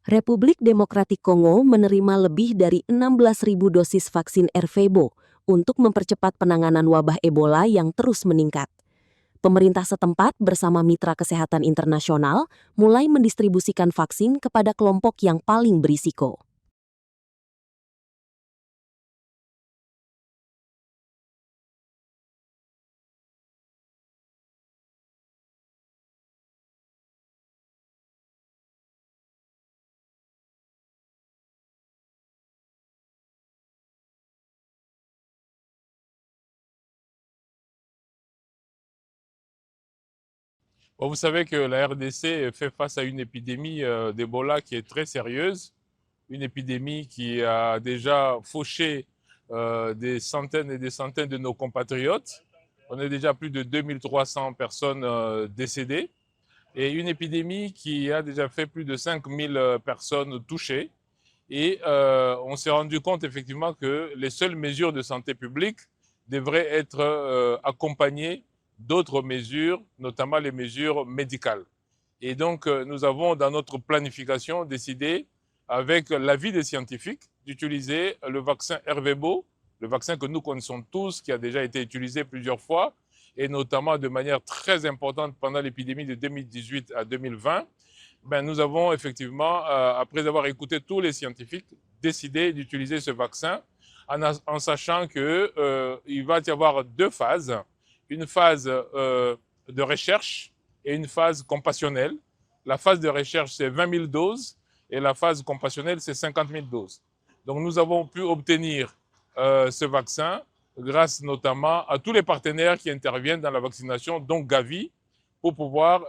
Republik Demokratik Kongo menerima lebih dari 16.000 dosis vaksin Ervebo untuk mempercepat penanganan wabah Ebola yang terus meningkat. Pemerintah setempat bersama mitra kesehatan internasional mulai mendistribusikan vaksin kepada kelompok yang paling berisiko. Bon, vous savez que la RDC fait face à une épidémie d'Ebola qui est très sérieuse, une épidémie qui a déjà fauché des centaines et des centaines de nos compatriotes. On est déjà plus de 2300 personnes décédées et une épidémie qui a déjà fait plus de 5000 personnes touchées. Et on s'est rendu compte effectivement que les seules mesures de santé publique devraient être accompagnées d'autres mesures, notamment les mesures médicales. Et donc, nous avons dans notre planification décidé, avec l'avis des scientifiques, d'utiliser le vaccin Ervebo, le vaccin que nous connaissons tous, qui a déjà été utilisé plusieurs fois, et notamment de manière très importante pendant l'épidémie de 2018 à 2020. Nous avons effectivement, après avoir écouté tous les scientifiques, décidé d'utiliser ce vaccin en sachant qu'il va y avoir deux phases. Une phase de recherche et une phase compassionnelle. La phase de recherche, c'est 20 000 doses et la phase compassionnelle, c'est 50 000 doses. Donc nous avons pu obtenir ce vaccin grâce notamment à tous les partenaires qui interviennent dans la vaccination, dont Gavi, pour pouvoir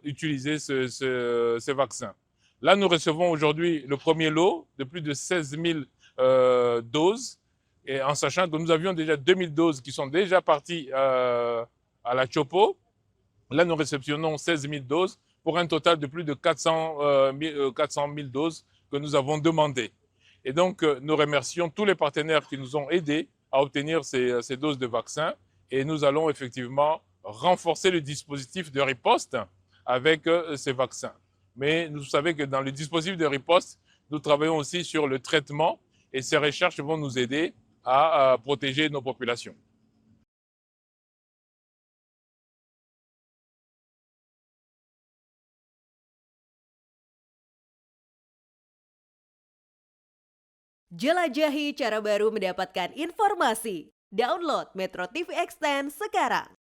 utiliser ce vaccin. Là, nous recevons aujourd'hui le premier lot de plus de 16 000 doses, et en sachant que nous avions déjà 2000 doses qui sont déjà parties à la Chopo. Là, nous réceptionnons 16 000 doses pour un total de plus de 400 000 doses que nous avons demandées. Et donc, nous remercions tous les partenaires qui nous ont aidés à obtenir ces doses de vaccins, et nous allons effectivement renforcer le dispositif de riposte avec ces vaccins. Mais vous savez que dans le dispositif de riposte, nous travaillons aussi sur le traitement, et ces recherches vont nous aider à protéger nos populations. Jelajahi cara baru mendapatkan informasi. Download Metro TV Extend sekarang.